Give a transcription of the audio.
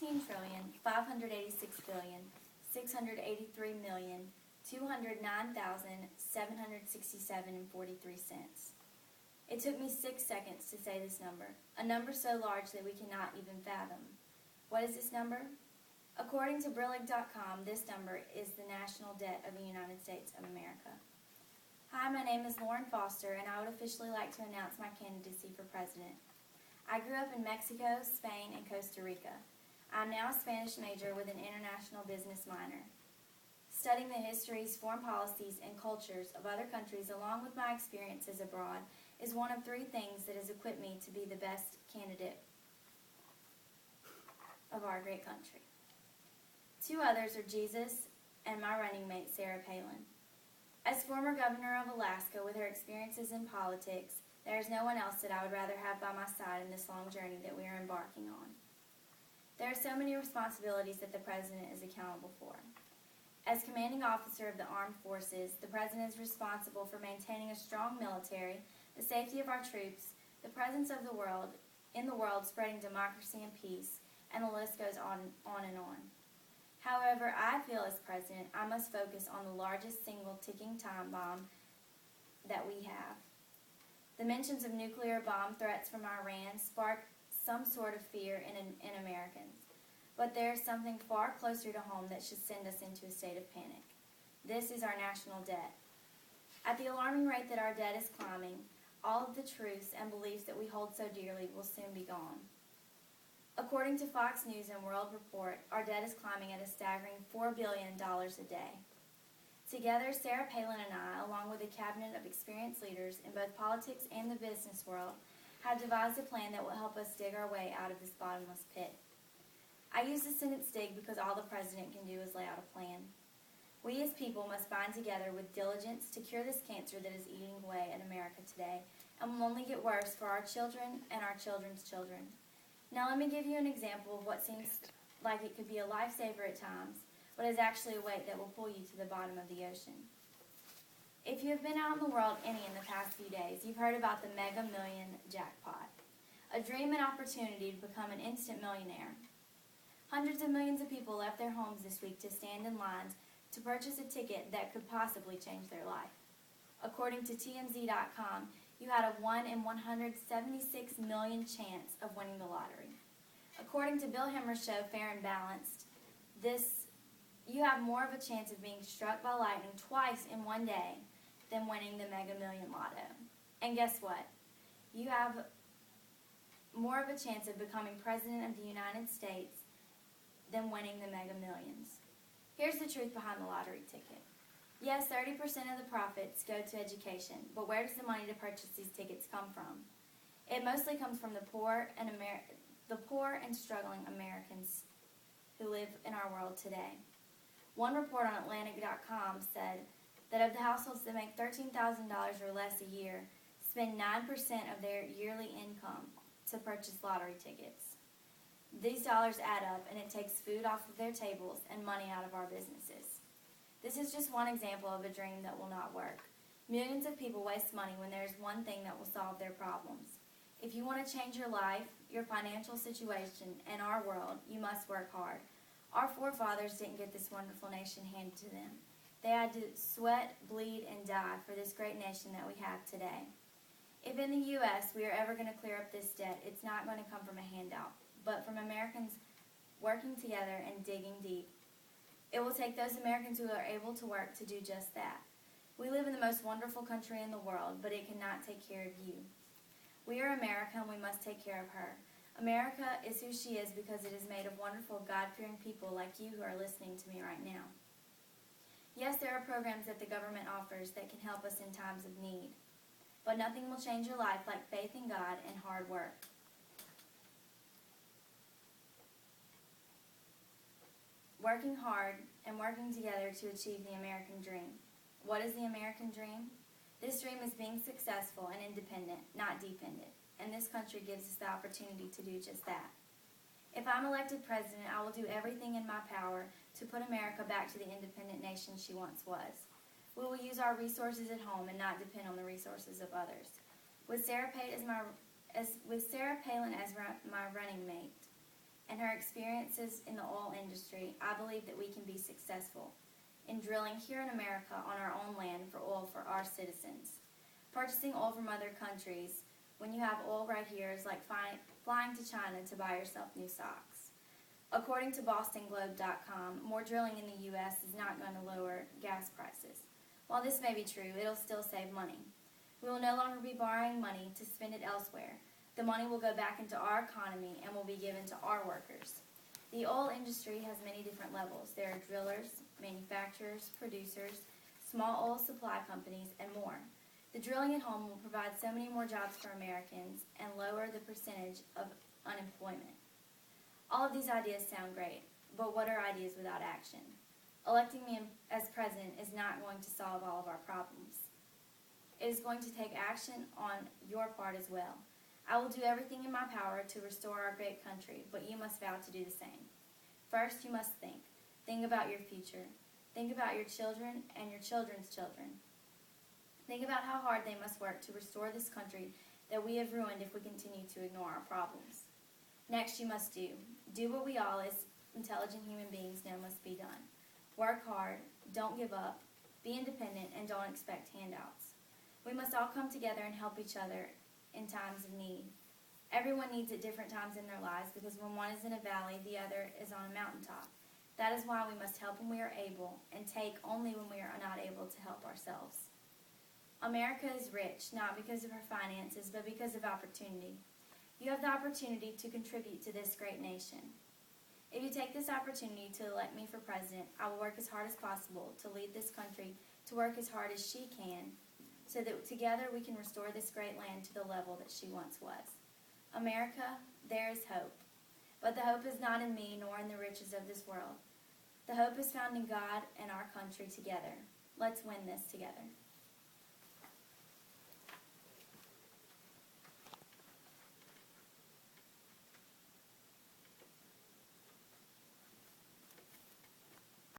$14,586,683,209,767.43. It took me 6 seconds to say this number, a number so large that we cannot even fathom. What is this number? According to Brillig.com, this number is the national debt of the United States of America. Hi, my name is Lauren Foster, and I would officially like to announce my candidacy for president. I grew up in Mexico, Spain, and Costa Rica. I'm now a Spanish major with an international business minor. Studying the histories, foreign policies, and cultures of other countries along with my experiences abroad is one of 3 things that has equipped me to be the best candidate of our great country. 2 others are Jesus and my running mate, Sarah Palin. As former governor of Alaska with her experiences in politics, there is no one else that I would rather have by my side in this long journey that we are embarking on. There are so many responsibilities that the President is accountable for. As commanding officer of the armed forces, the President is responsible for maintaining a strong military, the safety of our troops, the presence of the world, in the world spreading democracy and peace, and the list goes on and on. However, I feel as President, I must focus on the largest single ticking time bomb that we have. The mentions of nuclear bomb threats from Iran spark some sort of fear in Americans. But there is something far closer to home that should send us into a state of panic. This is our national debt. At the alarming rate that our debt is climbing, all of the truths and beliefs that we hold so dearly will soon be gone. According to Fox News and World Report, our debt is climbing at a staggering $4 billion a day. Together, Sarah Palin and I, along with a cabinet of experienced leaders in both politics and the business world, have devised a plan that will help us dig our way out of this bottomless pit. I use the sentence dig because all the President can do is lay out a plan. We as people must bind together with diligence to cure this cancer that is eating away at America today and will only get worse for our children and our children's children. Now let me give you an example of what seems like it could be a lifesaver at times, but is actually a weight that will pull you to the bottom of the ocean. If you have been out in the world any in the past few days, you've heard about the Mega Million jackpot, a dream and opportunity to become an instant millionaire. Hundreds of millions of people left their homes this week to stand in lines to purchase a ticket that could possibly change their life. According to TMZ.com, you had a 1 in 176 million chance of winning the lottery. According to Bill Hemmer's show, Fair and Balanced, you have more of a chance of being struck by lightning twice in one day than winning the Mega Million Lotto. And guess what? You have more of a chance of becoming President of the United States than winning the Mega Millions. Here's the truth behind the lottery ticket. Yes, 30% of the profits go to education, but where does the money to purchase these tickets come from? It mostly comes from the poor and struggling Americans who live in our world today. One report on Atlantic.com said that of the households that make $13,000 or less a year, spend 9% of their yearly income to purchase lottery tickets. These dollars add up, and it takes food off of their tables and money out of our businesses. This is just one example of a dream that will not work. Millions of people waste money when there is one thing that will solve their problems. If you want to change your life, your financial situation, and our world, you must work hard. Our forefathers didn't get this wonderful nation handed to them. They had to sweat, bleed, and die for this great nation that we have today. If in the U.S. we are ever going to clear up this debt, it's not going to come from a handout, but from Americans working together and digging deep. It will take those Americans who are able to work to do just that. We live in the most wonderful country in the world, but it cannot take care of you. We are America, and we must take care of her. America is who she is because it is made of wonderful, God-fearing people like you who are listening to me right now. Yes, there are programs that the government offers that can help us in times of need, but nothing will change your life like faith in God and hard work. Working hard and working together to achieve the American dream. What is the American dream? This dream is being successful and independent, not dependent, and this country gives us the opportunity to do just that. If I'm elected president, I will do everything in my power to put America back to the independent nation she once was. We will use our resources at home and not depend on the resources of others. With Sarah Palin as my running mate, and her experiences in the oil industry, I believe that we can be successful in drilling here in America on our own land for oil for our citizens. Purchasing oil from other countries when you have oil right here is like flying to China to buy yourself new socks. According to BostonGlobe.com, more drilling in the U.S. is not going to lower gas prices. While this may be true, it'll still save money. We will no longer be borrowing money to spend it elsewhere. The money will go back into our economy and will be given to our workers. The oil industry has many different levels. There are drillers, manufacturers, producers, small oil supply companies, and more. The drilling at home will provide so many more jobs for Americans and lower the percentage of unemployment. All of these ideas sound great, but what are ideas without action? Electing me as president is not going to solve all of our problems. It is going to take action on your part as well. I will do everything in my power to restore our great country, but you must vow to do the same. First, you must think. Think about your future. Think about your children and your children's children. Think about how hard they must work to restore this country that we have ruined if we continue to ignore our problems. Next, you must do. Do what we all as intelligent human beings know must be done. Work hard, don't give up, be independent, and don't expect handouts. We must all come together and help each other in times of need. Everyone needs at different times in their lives because when one is in a valley, the other is on a mountaintop. That is why we must help when we are able and take only when we are not able to help ourselves. America is rich, not because of her finances, but because of opportunity. You have the opportunity to contribute to this great nation. If you take this opportunity to elect me for president, I will work as hard as possible to lead this country to work as hard as she can, so that together we can restore this great land to the level that she once was. America, there is hope. But the hope is not in me nor in the riches of this world. The hope is found in God and our country together. Let's win this together.